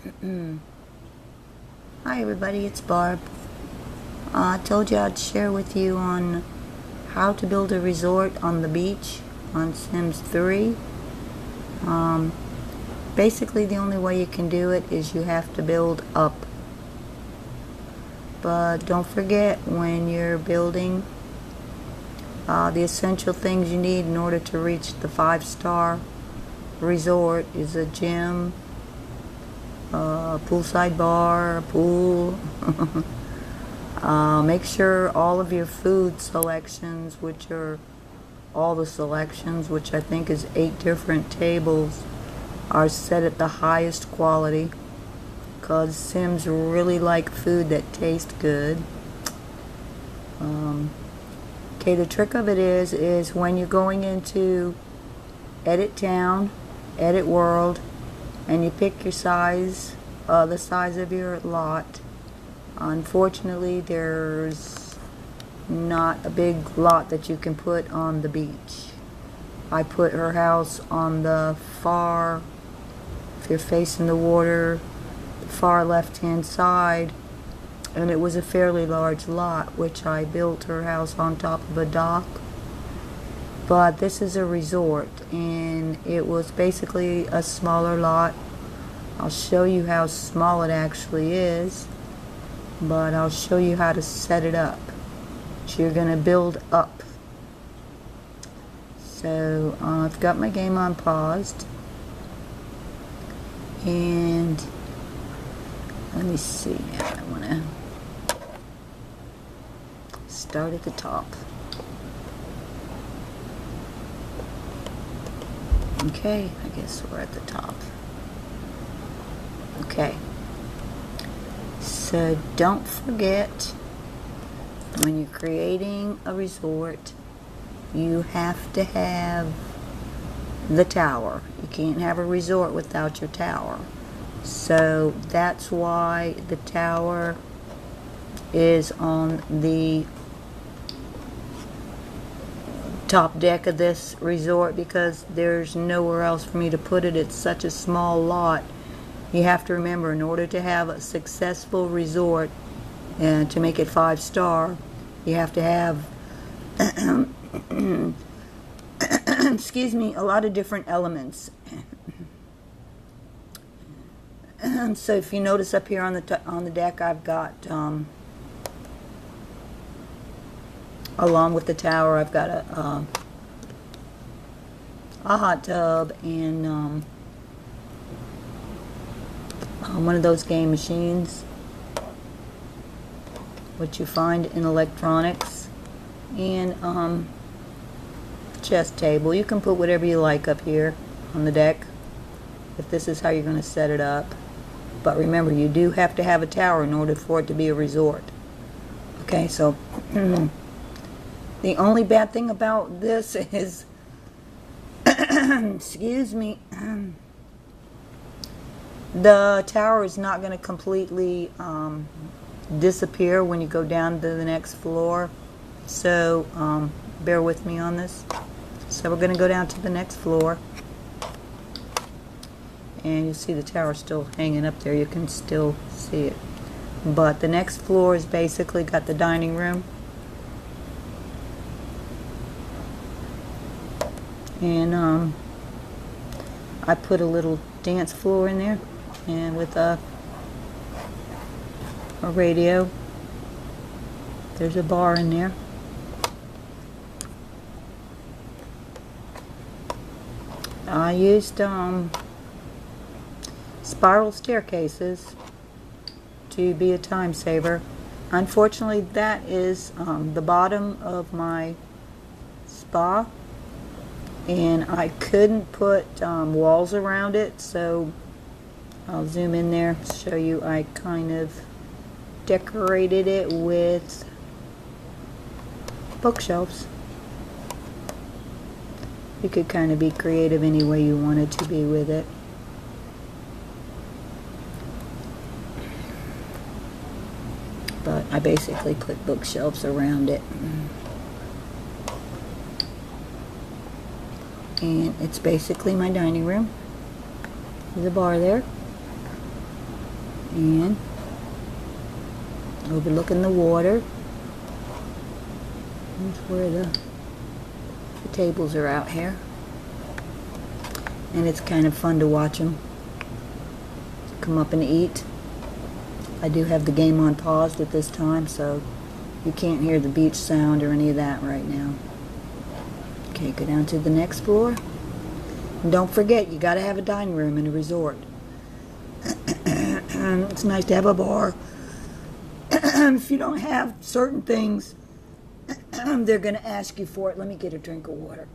Hi everybody, it's Barb. I told you I'd share with you on how to build a resort on the beach on Sims 3. Basically the only way you can do it is you have to build up. But don't forget, when you're building, the essential things you need in order to reach the 5-star resort is a gym, poolside bar, a pool. Make sure all of your food selections, which are all the selections, which I think is 8 different tables, are set at the highest quality, because Sims really like food that tastes good. Okay, the trick of it is when you're going into edit town, edit world, and you pick your size, the size of your lot. Unfortunately, there's not a big lot that you can put on the beach. I put her house on the far, if you're facing the water, the far left-hand side, and it was a fairly large lot, which I built her house on top of a dock. But this is a resort, and it was basically a smaller lot. I'll show you how small it actually is, but I'll show you how to set it up. So you're going to build up. So I've got my game on paused, and let me see now. I want to start at the top. Okay, I guess we're at the top. Okay, so don't forget, when you're creating a resort, you have to have the tower. You can't have a resort without your tower. So that's why the tower is on the top deck of this resort, because there's nowhere else for me to put it. It's such a small lot. You have to remember, in order to have a successful resort and to make it 5-star, you have to have excuse me, a lot of different elements. So if you notice up here on the deck, I've got along with the tower, I've got a hot tub and one of those game machines, what you find in electronics, and chess table. You can put whatever you like up here on the deck if this is how you're going to set it up. But remember, you do have to have a tower in order for it to be a resort. Okay, so the only bad thing about this is excuse me, the tower is not going to completely disappear when you go down to the next floor. So bear with me on this. So we're going to go down to the next floor, and you'll see the tower still hanging up there. You can still see it. But the next floor is basically got the dining room, and I put a little dance floor in there, and with a radio. There's a bar in there. I used spiral staircases to be a time saver. Unfortunately, that is the bottom of my spa, and I couldn't put walls around it, so I'll zoom in there, show you. I kind of decorated it with bookshelves. You could kind of be creative any way you wanted to be with it. But I basically put bookshelves around it. And it's basically my dining room. There's a bar there. and overlooking the water. That's where the tables are out here, and it's kind of fun to watch them come up and eat. I do have the game on paused at this time, so you can't hear the beach sound or any of that right now. Okay, go down to the next floor. And don't forget, you got to have a dining room in a resort. It's nice to have a bar. If you don't have certain things, they're going to ask you for it. Let me get a drink of water.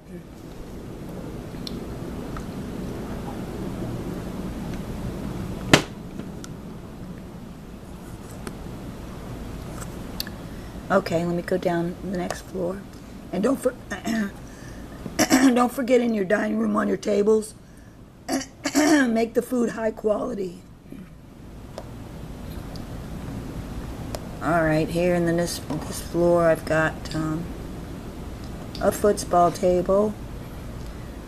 Okay, let me go down the next floor. And don't forget in your dining room on your tables, make the food high quality. Alright, here in this floor I've got a football table,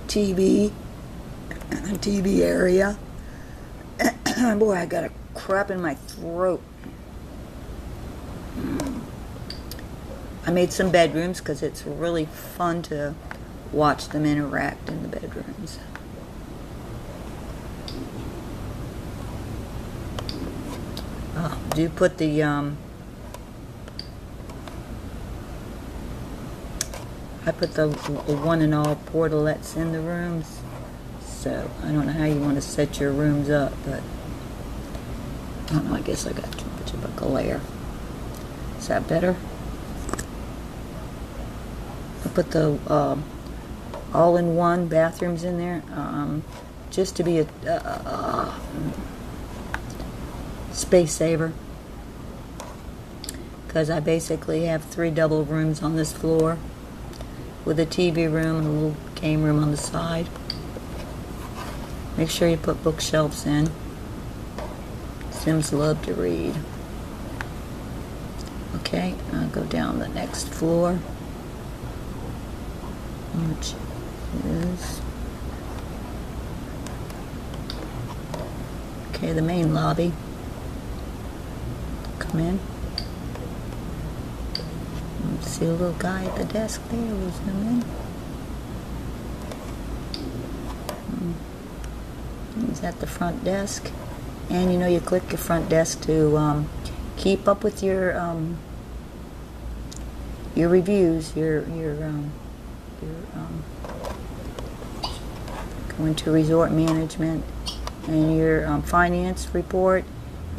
TV area. Boy, I got a crap in my throat. I made some bedrooms because it's really fun to watch them interact in the bedrooms. Do put the I put the one and all portalettes in the rooms, so I don't know how you want to set your rooms up, but I don't know, I guess I got too much of a glare. Is that better? I put the all-in-one bathrooms in there, just to be a space saver, because I basically have 3 double rooms on this floor with a TV room and a little game room on the side. Make sure you put bookshelves in. Sims love to read. Okay, I'll go down the next floor, which is okay, the main lobby. Come in. See a little guy at the desk there. We'll zoom in. He's at the front desk, and you know, you click your front desk to keep up with your reviews, your going to resort management, and your finance report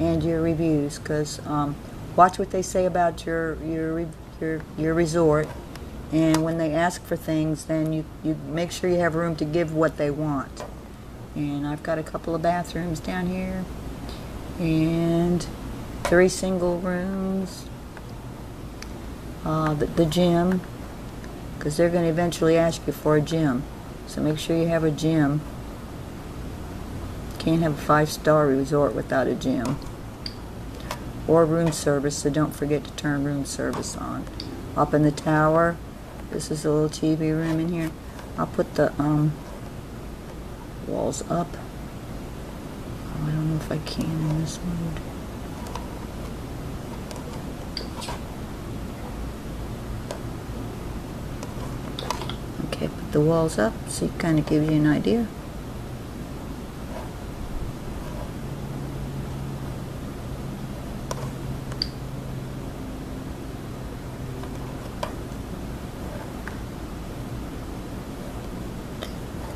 and your reviews, because watch what they say about your resort, and when they ask for things, then you make sure you have room to give what they want. And I've got a couple of bathrooms down here and 3 single rooms, the gym, because they're going to eventually ask you for a gym, so make sure you have a gym. Can't have a 5-star resort without a gym. Or room service, so don't forget to turn room service on. Up in the tower, this is a little TV room in here. I'll put the walls up. Oh, I don't know if I can in this mode. Okay, put the walls up so it kind of gives you an idea.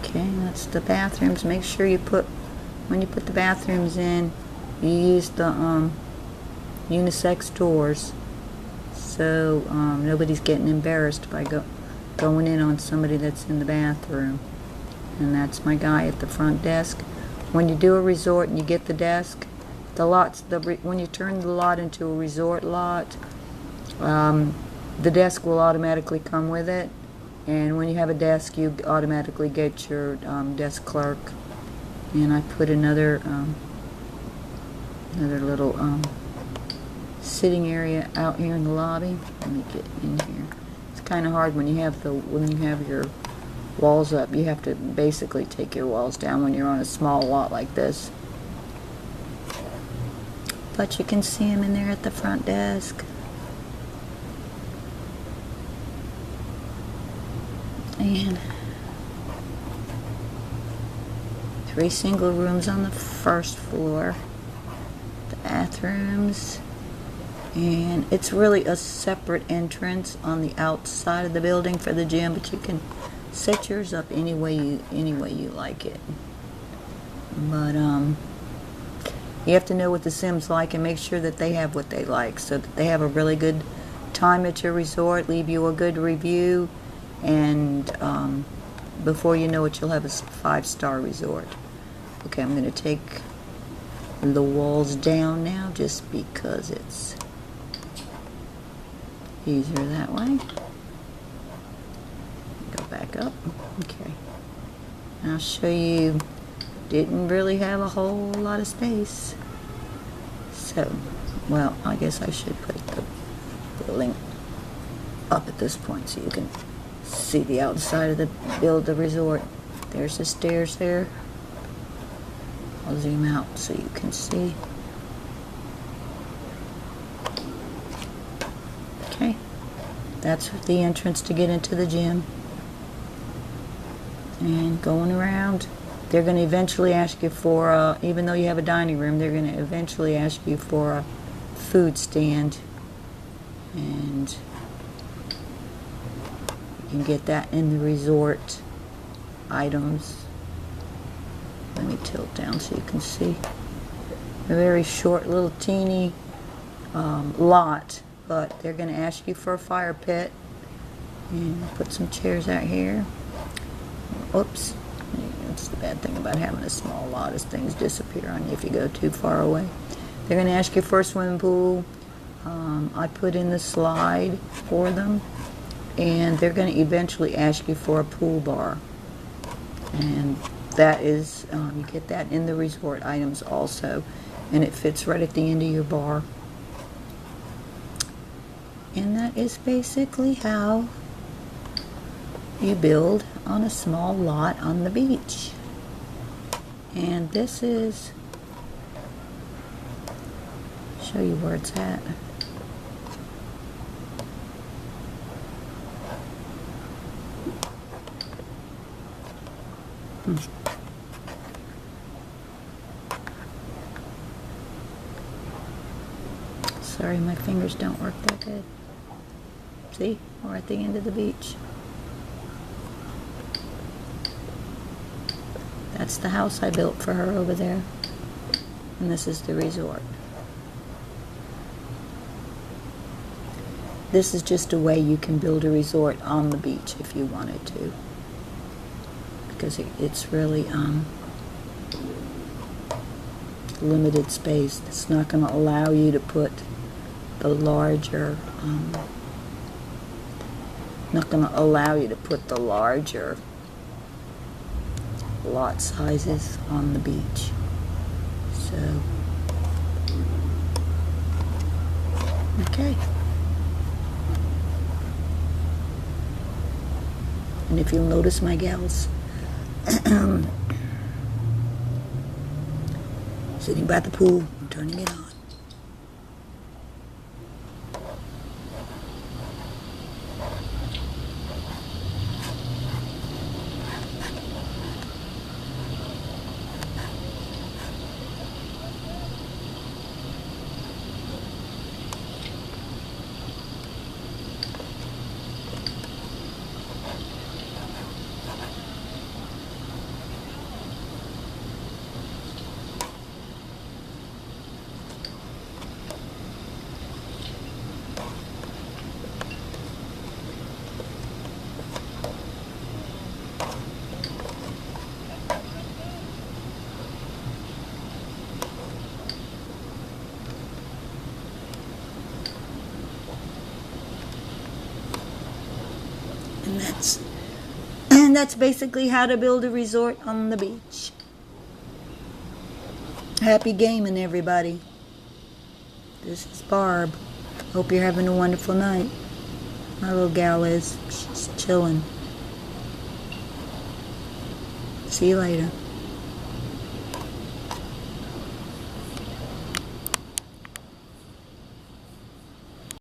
Okay, that's the bathrooms. Make sure you put, when you put the bathrooms in, you use the unisex doors, so nobody's getting embarrassed by going in on somebody that's in the bathroom. And that's my guy at the front desk. When you do a resort and you get the desk, when you turn the lot into a resort lot, the desk will automatically come with it. And when you have a desk, you automatically get your desk clerk. And I put another little sitting area out here in the lobby. Let me get in here. It's kind of hard when you have your walls up. You have to basically take your walls down when you're on a small lot like this. but you can see them in there at the front desk. And 3 single rooms on the first floor, the bathrooms, and it's really a separate entrance on the outside of the building for the gym, but you can set yours up any way you like it. But you have to know what the Sims like and make sure that they have what they like, so that they have a really good time at your resort, leave you a good review, and before you know it, you'll have a 5-star resort. Okay, I'm going to take the walls down now just because it's easier that way. Go back up. Okay. I'll show you, didn't really have a whole lot of space. So, well, I guess I should put the building up at this point so you can see the outside of the resort. There's the stairs there. I'll zoom out so you can see. Okay, that's the entrance to get into the gym. And going around, they're going to eventually ask you for, even though you have a dining room, they're going to eventually ask you for a food stand. And you can get that in the resort items. Let me tilt down so you can see. A very short little teeny lot, but they're going to ask you for a fire pit. And put some chairs out here. Oops. That's the bad thing about having a small lot, is things disappear on you if you go too far away. They're going to ask you for a swimming pool. I put in the slide for them. And they're going to eventually ask you for a pool bar. And that is, you get that in the resort items also, and it fits right at the end of your bar. And that is basically how you build on a small lot on the beach. And this is, show you where it's at. Sorry, my fingers don't work that good. See, we're at the end of the beach. That's the house I built for her over there. And this is the resort. This is just a way you can build a resort on the beach if you wanted to. Because it's really limited space. It's not going to allow you to put the larger lot sizes on the beach. So, okay. And if you'll notice, my gals, sitting by the pool, I'm turning it on. And that's basically how to build a resort on the beach. Happy gaming, everybody. This is Barb. Hope you're having a wonderful night. My little gal is. She's chilling. See you later.